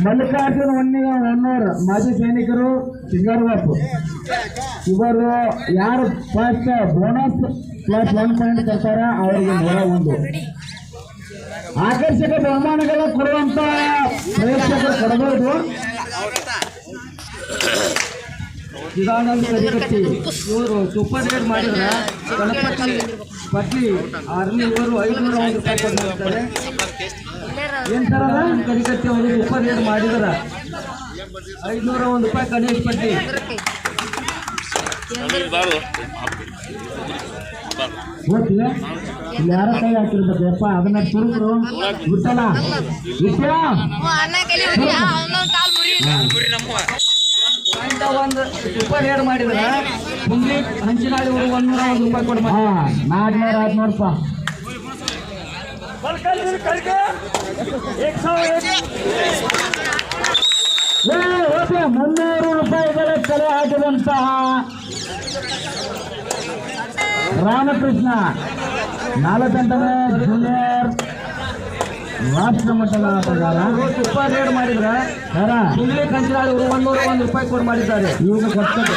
ಮಲ್ಲಿಕಾರ್ಜುನ ಹೊನ್ನೂರು ಮಾಜಿ ಸೈನಿಕರು ಸಿಂಗಾರವಾಪು. ಇವರು ಯಾರು ಫಸ್ಟ್ ಬೋನಸ್ ಪ್ಲಸ್ 1 ಪಾಯಿಂಟ್ ಕೊಡ್ತಾರ ಅವರಿಗೆ 101. ಆಕರ್ಷಕ ಬಹುಮಾನಗಳ ಕೊಡುವಂತ ಪ್ರೇಕ್ಷಕರು ಕೊಡಬಹುದು. ಇವರು ಸೂಪರ್ ರೇಟ್ ಮಾಡಿದ್ರ ಗಣಪತಿ ಪಟ್ಲಿ ಆರ್ಮಿ ಇವರು 501 ರೂಪಾಯಿ ಕೊಡ್ತಾರೆ. ಏನ್ ಸರ ಕರಿಕತ್ತಿ ಅವರು ಸೂಪರ್ ರೇಟ್ ಮಾಡಿದ್ರ 501 ರೂಪಾಯಿ ಗಣೇಶ್ ಪಟ್ಟಿ. ಗೊತ್ತಿಲ್ಲ ಇಲ್ಲಿ ಯಾರ ಕೈ ಹಾಕಿರ್ಬೇಕಪ್ಪ ಅದನ್ನ ತುರುಕರು ಬಿಟ್ಟಲ್ಲ ಒಂದು ಸೂಪರ್ ರೇಟ್ ಮಾಡಿದ್ರ ಮುಂದೆ ಹಂಚಿನಾಡಿ 101 ರೂಪಾಯಿ ಕೊಡ 400 ರೂಪಾಯಿ. ಓಕೆ 300 ರೂಪಾಯಿಗಳ ಕಲೆ ಹಾಕಿದಂತಹ ರಾಮಕೃಷ್ಣ 4ನೇ ಜೂನಿಯರ್ ರಾಷ್ಟ್ರ ಮಟ್ಟದ ಆಟಗಾರ ಸೂಪರ್ ರೇಟ್ ಮಾಡಿದ್ರ ಸುಳ್ಳಿ ಕಂಚಿನಾಡಿ 101 ರೂಪಾಯಿ ಕೊಡ್ ಮಾಡಿದ್ದಾರೆ. ಇವಾಗ ಕೊಡ್ತಾರೆ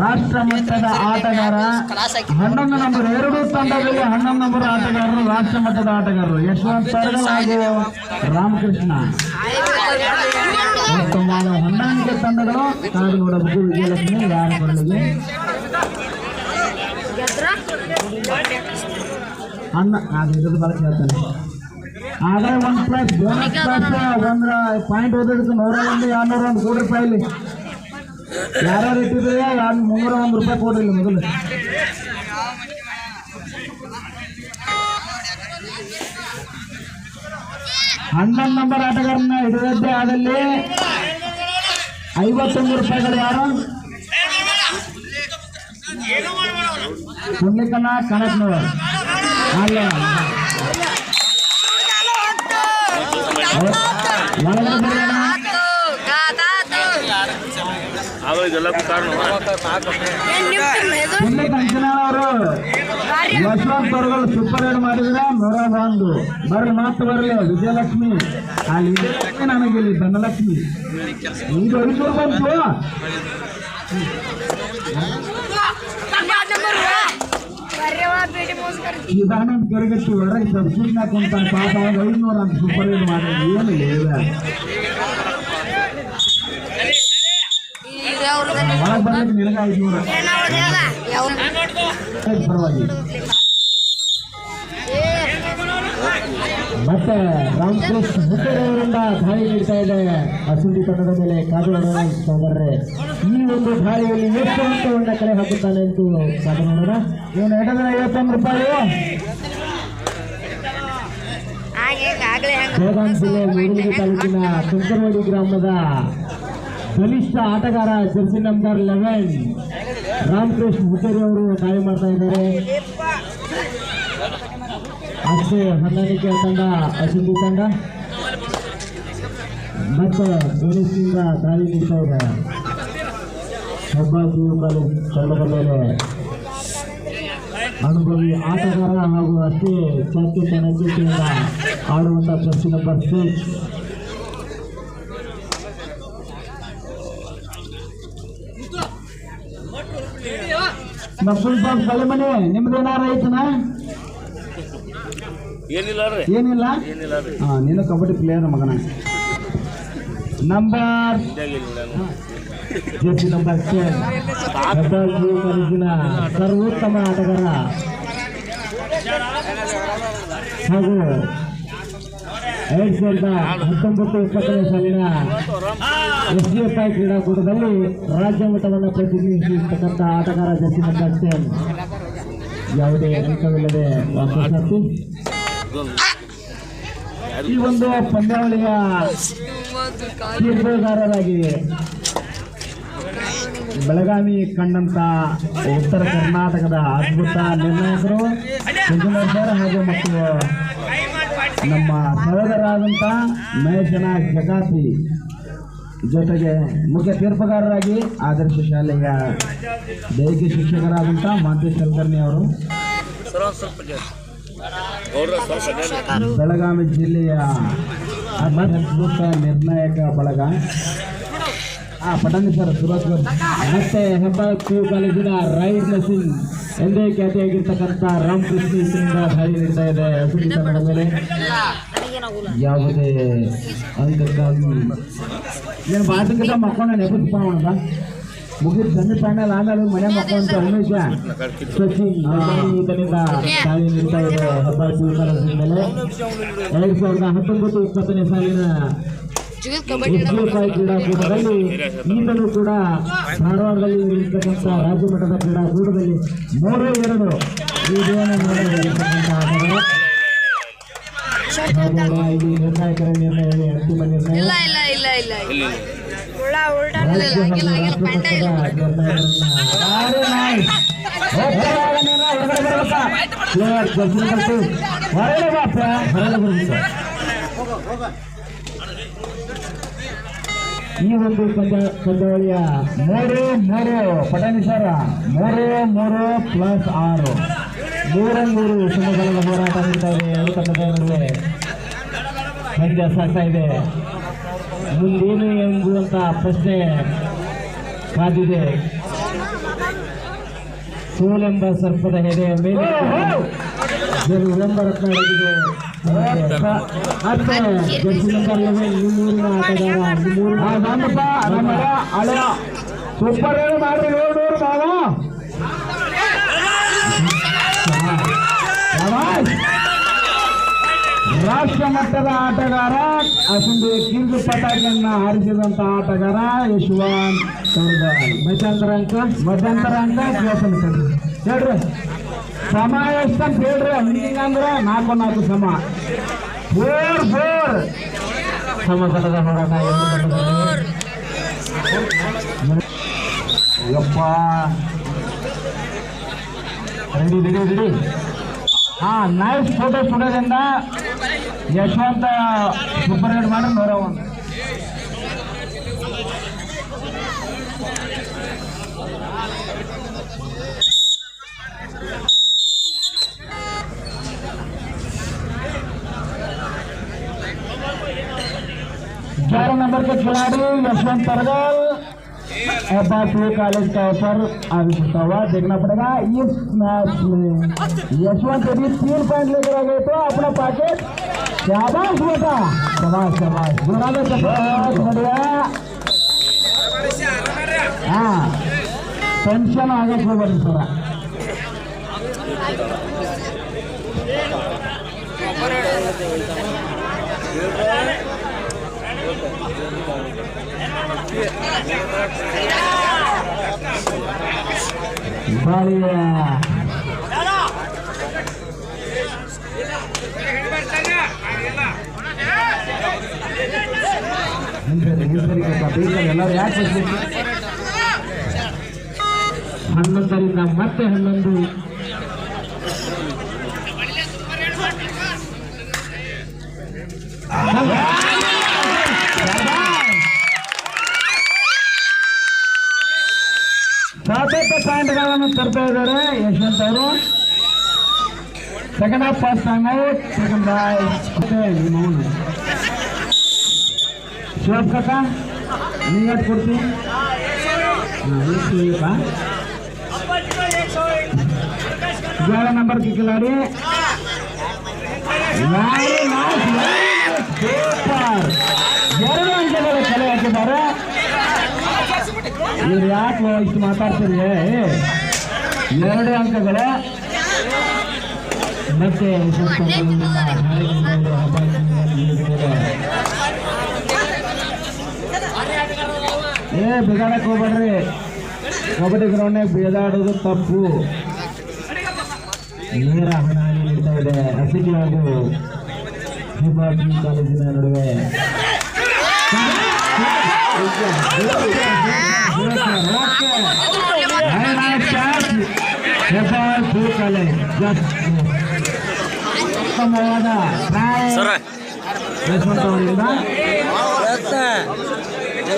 ರಾಷ್ಟ್ರ ಮಟ್ಟದ ಆಟಗಾರ 11 ನಂಬರ್ 2 ತಂಡದಲ್ಲಿ 11 ನಂಬರ್ ಆಟಗಾರರು ರಾಷ್ಟ್ರ ಮಟ್ಟದ ಆಟಗಾರರು ಯಶವಂತ್ ಸರ್ಗಲ್ ಹಾಗೂ ರಾಮಕೃಷ್ಣ. 11 ತಂಡಗಳು ಕಾದು ನೋಡಬಹುದು. ವಿಜಯಲಕ್ಷ್ಮಿ ಯಾರ ಬರಲಿದೆ ಅನ್ನ ಬಳಕೆ ಹೇಳ್ತಾನೆ. ಆದರೆ 1 ಪ್ಲಸ್ ಬೋನಸ್ ಪ್ಲಸ್ 1 ಪಾಯಿಂಟ್ ಓದೋದಕ್ಕೆ 101 201 ಕೋಟಿ ರೂಪಾಯಿ. ಇಲ್ಲಿ ಯಾರ್ಯಾರು ಇಟ್ಟಿದ್ರೆ 301 ರೂಪಾಯಿ ಕೊಡ್ರಿ. ಇಲ್ಲಿ ಮೊದಲು 11 ನಂಬರ್ ಆಟಗಾರನ್ನ ಹಿಡಿದದ್ದೇ ಆದಲ್ಲಿ 51 ರೂಪಾಯಿಗಳು. ಯಾರು ಪುಣ್ಯಕನ ಕನಕ್ನವರು ಅಲ್ಲ ಕಂಚನವರು ಯಶವಂತ್ ಸರ್ಗಲ್ ಸೂಪರ್ ರೇಟ್ ಮಾಡಿದ್ರೆ 101. ಬರ್ರಿ ಮಾತು ಬರಲಿ ವಿಜಯಲಕ್ಷ್ಮಿ. ಅಲ್ಲಿ ವಿಜಯಲಕ್ಷ್ಮಿ ನನಗೆ ಧನಲಕ್ಷ್ಮಿ ಈಗ 500 ಬಂತು. ಇದಾನಂದ್ ಕರಿಗಟ್ಟಿ ಹೊರಗೆ ಸಬ್ಸಿಡಿ ಹಾಕೊಂತ ಪಾಪ 500 ಅಂತ ಸೂಪರ್ ರೇಟ್ ಮಾಡಿ ಏನಿಲ್ಲ ಒಳಗೆ ಬಂದ್ರೆ ನಿನಗ 500 ಪರವಾಗಿ. ಮತ್ತೆ ರಾಮಕೃಷ್ಣ ಮುಖಂಡವರಿಂದ ದಾಳಿ ನೀಡ್ತಾ ಇದೆ ಅಸುಂಡಿ ತಂಡದ ಮೇಲೆ. ಕಾದು ನೋಡೋಣ ಸೋದರರೇ, ಈ ಒಂದು ದಾಳಿಯಲ್ಲಿ ಎಷ್ಟು ಅಂಕವನ್ನ ಕಲೆ ಹಾಕುತ್ತಾನೆ ಅಂತ ಕಾದು ನೋಡೋಣ. ಏನು 251 ರೂಪಾಯಿ. ಬೆಳಗಾವಿ ಜಿಲ್ಲೆ ಮೂಡಲಗಿ ತಾಲೂಕಿನ ಶಂಕರವಾಡಿ ಗ್ರಾಮದ ಬಲಿಷ್ಠ ಆಟಗಾರ ಜರ್ಸಿ ನಂಬರ್ 11 ರಾಮಕೃಷ್ಣ ಹುಟ್ಟೇರಿ ಅವರು ದಾಳಿ ಮಾಡ್ತಾ ಇದ್ದಾರೆ. ಅಷ್ಟೇ 11ನೇ ತಂಡ ಅಸುಂಡಿ ತಂಡ ಮತ್ತು ಗಣೇಶಿಂದ ದಾಳಿ ನೀಡ್ತಾ ಇದೆ. ಹೆಬ್ಬಾಳು ಕಾಲೇಜ್ ತಂಡದ ಮೇಲೆ ಅನುಭವಿ ಆಟಗಾರ ಹಾಗೂ ಅಷ್ಟೇ ಚಾಕ್ಯ ನೈತಿಕೆಯಿಂದ ಆಡುವಂಥ ಜರ್ಸಿ ನಂಬರ್ 6 ನಫುಲ್ ಬಾಬ್ ಕಲೆಮನೆ. ನಿಮ್ದೇನಾರ ಐತನ? ಏನಿಲ್ಲ. ನೀನು ಕಬಡ್ಡಿ ಪ್ಲೇಯರ್ ಮಗನ. ನಂಬರ್ ಜರ್ಸಿ ನಂಬರ್ 10 ಕಾಲೇಜಿನ ಸರ್ವೋತ್ತಮ ಆಟಗಾರ ಹಾಗೂ 2019-20 ಸಾಲಿನ SDFI ಕ್ರೀಡಾಕೂಟದಲ್ಲಿ ರಾಜ್ಯ ಮಟ್ಟವನ್ನು ಪ್ರತಿನಿಧಿಸಿರ್ತಕ್ಕಂಥ ಆಟಗಾರ ಜರ್ಸಿ ನಂಬರ್ 10 ಯಾವುದೇ ಅಂಕವಿಲ್ಲದೆ ವಾಪಸ್ಸಾಗಿ ಈ ಒಂದು ಪಂದ್ಯಾವಳಿಯ ತೀರ್ಪುಗಾರರಾಗಿ ಬೆಳಗಾವಿ ಕಂಡಂತ ಉತ್ತರ ಕರ್ನಾಟಕದ ಅದ್ಭುತ ನಿರ್ಣಾಯಕರು ಮಂಜುನಾಥ್ ಸರ್ ಹಾಗೂ ಮತ್ತು ನಮ್ಮ ಸಹೋದರರಾದಂಥ ಮಹೇಶನ ಜಗಾತಿ ಜೊತೆಗೆ ಮುಖ್ಯ ತೀರ್ಪುಗಾರರಾಗಿ ಆದರ್ಶ ಶಾಲೆಯ ದೈಹಿಕ ಶಿಕ್ಷಕರಾದಂಥ ಮಾಂತೇಶ್ ಕುಲಕರ್ಣಿ ಅವರು, ಬೆಳಗಾವಿ ಜಿಲ್ಲೆಯ ಅದ್ಭುತ ನಿರ್ಣಾಯಕ ಬಳಗ ಪಟಾಣಿ ಸರ್ ಸುರೇಶ್ ಮತ್ತೆ ಹೆಬ್ಬಾಳ PU ಕಾಲೇಜಿನ ರೈಡ್ ನರ್ಸಿಂಗ್ ಎಂದೇ ಖ್ಯಾತಿಯಾಗಿರ್ತಕ್ಕಂಥ ರಾಮಕೃಷ್ಣ ಇಂದ ದಾಳಿ ನೀಡ್ತಾ ಇದೆ ತಂಡದ ಮೇಲೆ. ಯಾವುದೇ ಅಂಕಕ್ಕಾಗಿ నేను బాధ్యత మక్కొండ నెప్పుడు పోవడా ಮುಗಿದ ಸೆಮಿಫೈನಲ್ ಆಮೇಲೆ ಮನೆ ಮಕ್ಕಳಂತ ಉಮೇಶ ಸಚಿನ್ ಇದರಿಂದ ದಾಳಿ ನೀಡ್ತಾ ಇದೆ ಹೆಬ್ಬಾಳ PU ಕಾಲೇಜಿನ ಮೇಲೆ. 2019-20 ಸಾಲಿನ ಕ್ರೀಡಾಕೂಟದಲ್ಲಿ ಈಗಲೂ ಕೂಡ ಧಾರವಾಡದಲ್ಲಿ ಇರತಕ್ಕಂಥ ರಾಜ್ಯ ಮಟ್ಟದ ಕ್ರೀಡಾಕೂಟದಲ್ಲಿ 3-2 ಈ ನಿರ್ಣಾಯಕರ ನಿರ್ಣಯ ಅಂತಿಮ ನಿರ್ಣಯ ಈ ಒಂದು ಪಂದ್ಯಾವಳಿಯ 3-3 ಪಟಾಣಿ ಸರ 3-3+6 3 ಸಮಬಲದ ಹೋರಾಟ ನಡೀತಾ ಇದೆ. ಎರಡು ತಂಡದ ನಡುವೆ ಪಂದ್ಯ ಸಾಗ್ತಾ ಇದೆ. ಮುಂದೇನು ಎಂಬುವಂತ ಪ್ರಶ್ನೆ ಕಾದಿದೆ. ಸೋಲೆಂಬ ಸರ್ಪದ ಹೆದೆಯ ಮೇಲೆ ವಿಳಂಬ ರತ್ನ ಅಡಗಿದೆ. ಜರ್ಸಿ ನಂಬರ್ 11 ನಿಮ್ಮೂರಿನ ಆಟಗಾರ ಸೂಪರ್ ಮಾಡಿ ರಾಷ್ಟ್ರ ಮಟ್ಟದ ಆಟಗಾರ ಅಸಂದೆ ಕಿಂಗ್ ಪಟಾಕಿಯನ್ನ ಹಾರಿಸಿದಂತ ಆಟಗಾರ ಯಶವಂತ್ ಸರ್ದಾರ್. ಮಧ್ಯಂತರ ಅಂಕ ಹೇಳ್ರಿ ಸಮ ಎಷ್ಟಂತ ಹೇಳ್ರಿ. ಹಿಂಗಂದ್ರೆ 4-4 ಸಮ 4-4 ಸಮತಲದ ಹೋರಾಟ. ಯಪ್ಪ ರೆಡಿ ನೈಸ್ ಫೋಟೋ ಸ್ಟುಡಿಯೋದಿಂದ ಯಶವಂತ ಸೂಪರ್ ಹಿಟ್ ಮಾಡಿ 101. ग्यारह नंबर के खिलाड़ी यशवंत तरगल हेब्बाळ PU कॉलेज का अवसर आविष्कार हुआ. देखना पड़ेगा इस मैच में यशवंत यदि 3 पॉइंट लेकर आ गए तो अपना पैकेट शाबाश बेटा, शाबाश बढ़िया. हाँ टेंशन आगे होगा थोड़ा. ಎಲ್ಲರೂ ಯಾಕೆ 11ರಿಂದ ಮತ್ತೆ 11 ಸಾಕಷ್ಟು ಪಾಯಿಂಟ್ಗಳನ್ನು ತರ್ತಾ ಇದ್ದಾರೆ ಯಶವಂತ್ ಅವರು. Second half first time out. Second boy ಶಿವಪ್ರಕ ನೀ ಎಷ್ಟು ಕೊಡ್ತೀನಿ 11 नंबर के खिलाड़ी 2 ಅಂಕಗಳ ಕಲೆ ಹಾಕಿದ್ದಾರೆ. ಇವ್ರು ಯಾಕೆ ಇಷ್ಟು ಮಾತಾಡ್ತಿದ್ರೆ 2 ಅಂಕಗಳು ಮತ್ತೆ ಬಿಗಾಡಕ್ಕೆ ಹೋಗ್ಬೇಡ್ರಿ. ಕಬಡ್ಡಿ ಗ್ರೌಂಡ್ನಾಗ ಬೇದಾಡೋದು ತಪ್ಪು. ನೇರ ಹಣ ನೀಡ್ತಾ ಇದೆ ಹಸಿಗೆ ಹಾಗೂ ಹೆಬ್ಬಾಳ್ಕಿ ಕಾಲೇಜಿನ ನಡುವೆ ಹೆಬ್ಬಾಳ್ಕಿ ಕಾಲೇಜ್ ಉತ್ತಮವಾದ ಯಶವಂತ ಅವರಿಂದ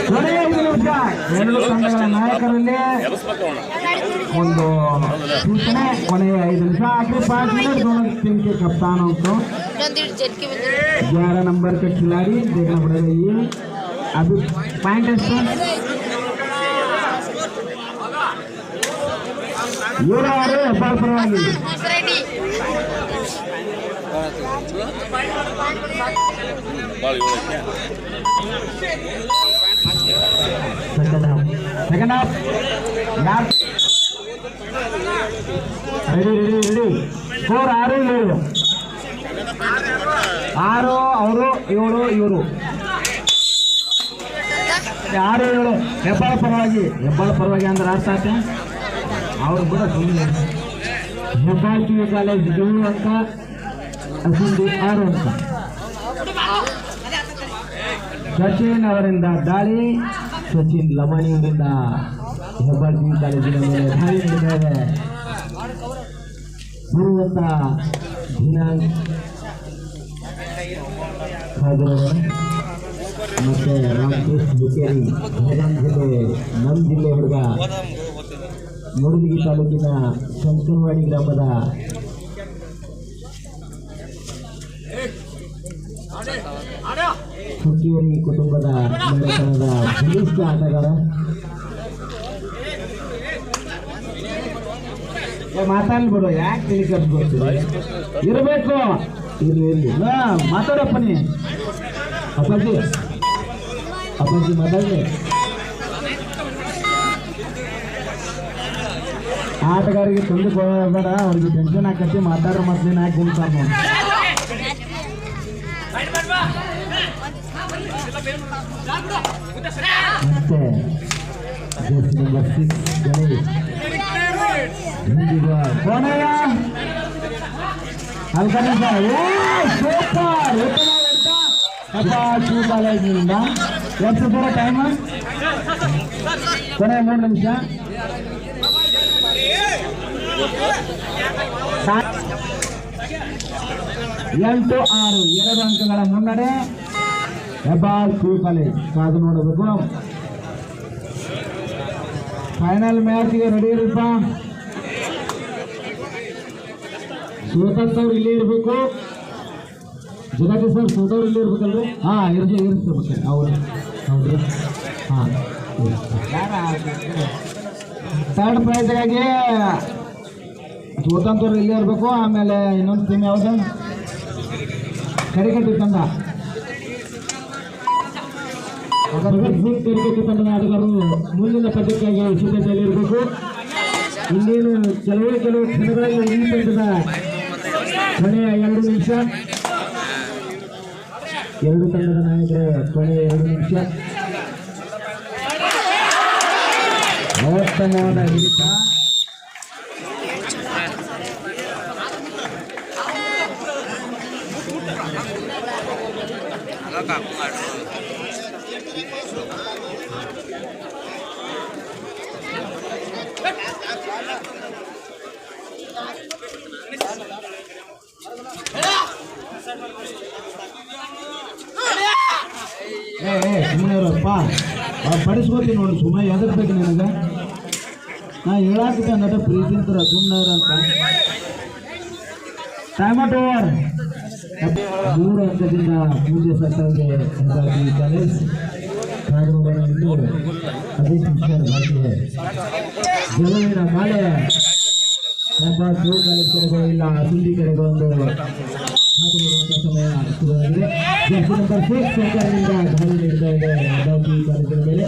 ಕೊನೆಯ 5 ನಿಮಿಷ ಎರಡು ತಂಡಗಳ ನಾಯಕರಲ್ಲಿ ಒಂದು ಸೂಚನೆ. ಕೊನೆಯ 5 ನಿಮಿಷ आखिरी 5 मिनट दोनों टीम के कप्तानों को 11 नंबर के खिलाड़ी देखना पड़ेगा. ये अभी पॉइंट ಹೆಬ್ಬಾಳ್ ಪರವಾಗಿ ಸೆಕೆಂಡ್ ಹಾಫ್ ಯಾರು ರೆಡಿ ಸ್ಕೋರ್ 6-7 6 ಅವರು 7 ಇವರು 6-7 ಹೆಬ್ಬಾಳ್ ಪರವಾಗಿ ಅಂದ್ರೆ ಅರ್ಥ ಆಯ್ತು ಅವ್ರು ಕೂಡ ಸುಮ್ಮನೆ. ಹೆಬ್ಬಾಳ್ಕಿ ಕಾಲೇಜ್ 7 ಅಂಕ, ಅಸಿಂಧಿ 6 ಅಂಕ. ಸಚಿನ್ ಅವರಿಂದ ದಾಳಿ, ಸಚಿನ್ ಲಮಾಣಿಯವರಿಂದ ಹೆಬ್ಬಾಳ್ಕಿ ಕಾಲೇಜಿನ ಮೇಲೆ ದಾಳಿ ನಡೆದಿದೆ. ಬರುವಂತ ದಿನಾಂಕ ಮತ್ತೆ ರಾಮಕೃಷ್ಣ ಹುಕ್ಕೇರಿ ಬೆಳಗಾಂ ಜಿಲ್ಲೆ, ನಮ್ಮ ಜಿಲ್ಲೆ ಹುಡುಗ ಮೂಡಲಗಿ ತಾಲೂಕಿನ ಶಂಕರವಾಡಿ ಗ್ರಾಮದ ಹುಕ್ಕೇರಿ ಕುಟುಂಬದ ಮನೆತನದ ಬಲಿಷ್ಠ ಆಟಗಾರ. ಮಾತಾಡ್ಬಿಡು, ಯಾಕೆ ತಿಳಿ ಕರ್ಸ್ಕೊಡ್ತೀವಿ ಇರಬೇಕು. ಇರ್ಲಿ ಮಾತಾಡಪ್ಪ ನೀ ಅಪ್ಪಾಜಿ ಮಾತಾಡ್ಲಿ. ಆಟಗಾರಿಗೆ ತೊಂದರೆ ಕೊಡಬೇಡ, ಅವ್ರಿಗೆ ಟೆನ್ಷನ್ ಹಾಕಿ ಮಾತಾಡ್ರ ಮತ್ತೆ ಹಾಕಿ ಕುಂತಾರ ನೋಡಿ. ಮತ್ತೆ ನಂಬರ್ 6 ಗಣೇಶ್ ಕೊನೆಯ ಕಾಲೇಜಿನಿಂದ ಎಷ್ಟು ಬರೋ ಟೈಮ್ ಕೊನೆಯ 3 ನಿಮಿಷ. 8-6 2 ಅಂಕಗಳ ಮುನ್ನಡೆ ಹೆಬ್ಬಾಳ್ಕಿ ಕಾಲೇಜ್. ಕಾದು ನೋಡಬೇಕು. ಫೈನಲ್ ಮ್ಯಾಚ್ಗೆ ರೆಡಿ ಇರಪ್ಪ. ಸೋತವ್ರು ಇಲ್ಲೇ ಇರಬೇಕು. ಜಗತಿ ಸರ್ ಸೋತವ್ರು ಇಲ್ಲೇ ಇರ್ಬೇಕಲ್ರಿ? ಇರಿಸ್ಬೇಕು ಅವ್ರು. ಹೌದ್ರಿ, ಥರ್ಡ್ ಪ್ರೈಸ್ಗಾಗಿ ಸೋತಂತವ್ರು ಇಲ್ಲೇ ಇರಬೇಕು. ಆಮೇಲೆ ಇನ್ನೊಂದು ಟೀಮ್ ಯಾವುದು? ಕರಿಕಟ್ಟಿ ತಂಡ. ಕರಿಕಟ್ಟಿ ತಂಡದ ಆಟಗಾರರು ಮುಂದಿನ ಪದ್ಯಕ್ಕಾಗಿ ಸಿದ್ಧತೆಯಲ್ಲಿ ಇರಬೇಕು. ಇನ್ನೇನು ಕೆಲವು ಕ್ಷಣಗಳಲ್ಲಿ ಈ ತಂಡದ ಕೊನೆಯ 2 ನಿಮಿಷ. 2 ತಂಡದ ನಾಯಕರು ಕೊನೆಯ 2 ನಿಮಿಷ. ಉತ್ತಮವಾದ ಹಿಡಿತ. ಸುಮ್ಮನೆ ಇರಪ್ಪ, ಪಡಿಸ್ಕೋತೀನಿ ನೋಡಿ. ಸುಮ್ಮನೆ ಎದರ್ಬೇಕು ನನಗೆ. ನಾ ಹೇಳಾಕಿದ್ದೆ ನಟ ಪ್ರೀತಿ ಅಂತಾರ, ಸುಮ್ಮನೆ ಇರಂತ. Time out over. 3 ಅಂಕದಿಂದ ಮುಂದೆ ಸತ್ತವರಿಗೆ ಹೆಬ್ಬಾಳ್ಕಿ ಕಾಲೇಜ್. ಗೆಲುವಿನ ಮಾಲೆ ಹೆಬ್ಬಾಳ್ಕಿ ಕಾಲೇಜ್ ಕಡೆಗೂ ಇಲ್ಲ, ಸುದ್ದಿ ಕಡೆಗೂ ಒಂದು ಸಮಯ ಶುರುವಾಗಿದೆ. ಜರ್ಸಿ ನಂಬರ್ 6 ಸರ್ಕಾರದಿಂದ ದಾಳಿ ನೀಡ್ತಾ ಇದೆ ಹೆಬ್ಬಾಳ್ಕಿ ಕಾಲೇಜಿನ ಮೇಲೆ.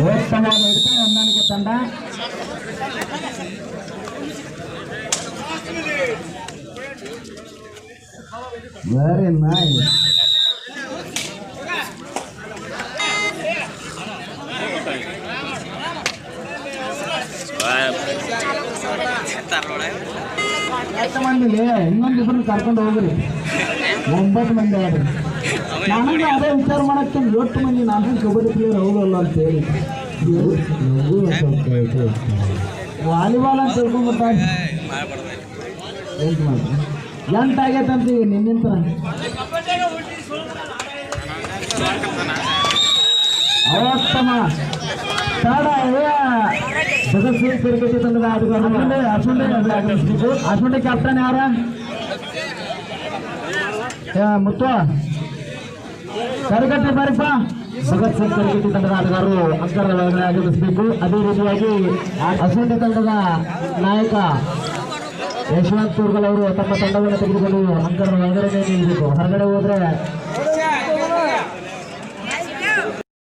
ಉತ್ತಮವಾದ ಹಿಡಿತ ಹೊಂದಾಣಿಕೆ ತಂಡ. Very nice. ಎಷ್ಟು ಮಂದಿಗೆ ಇನ್ನೊಂದಿಬ್ಬರನ್ನ ಕರ್ಕೊಂಡು ಹೋಗ್ರಿ 9 ಮಂದಿ ಆದ್ರಿ ನನಗೆ ಅದೇ ವಿಚಾರ ಮಾಡಕ್ಕೆ 8 ಮಂದಿ ನಾನು ಕಬಡ್ಡಿ ಪ್ಲೇಯರ್ ಹೌದಲ್ಲ ಅಂತ ಹೇಳಿ ವಾಲಿಬಾಲ್ ಅಂತ ತಿಳ್ಕೊಂಡ್ಬಿಟ್ಟ ಎಂಟಾಗೈತೆ ಅಂತ ಈಗ ನಿನ್ನಿಂತ ಅವತ್ತಮ್ಮ ತಡ ಕ್ರಿಕೆಟ್ ತಂಡದ ಅಶ್ವಂಡೆ ಕ್ಯಾಪ್ಟನ್ ಯಾರ ಮುತ್ತು ಕರಿಕಟ್ಟೆ ಬಾರಿಪ್ಪ ಭಗತ್ ಸಿಂಗ್ ಕರಿಕಟ್ಟಿ ತಂಡದ ಆಟಗಾರರು ಅಂಕರದ ಒಳಗಡೆ ಆಗಮಿಸಬೇಕು. ಅದೇ ರೀತಿಯಾಗಿ ಅಶ್ವಂಡೆ ತಂಡದ ನಾಯಕ ಯಶವಂತ್ ತೂರ್ಗಲ್ ಅವರು ತಮ್ಮ ತಂಡವನ್ನು ತೆಗೆದುಕೊಂಡು ಅಂಕರದ ಒಳಗಡೆ ನಿಲ್ಲಬೇಕು. ಹೊರಗಡೆ ಹೋದ್ರೆ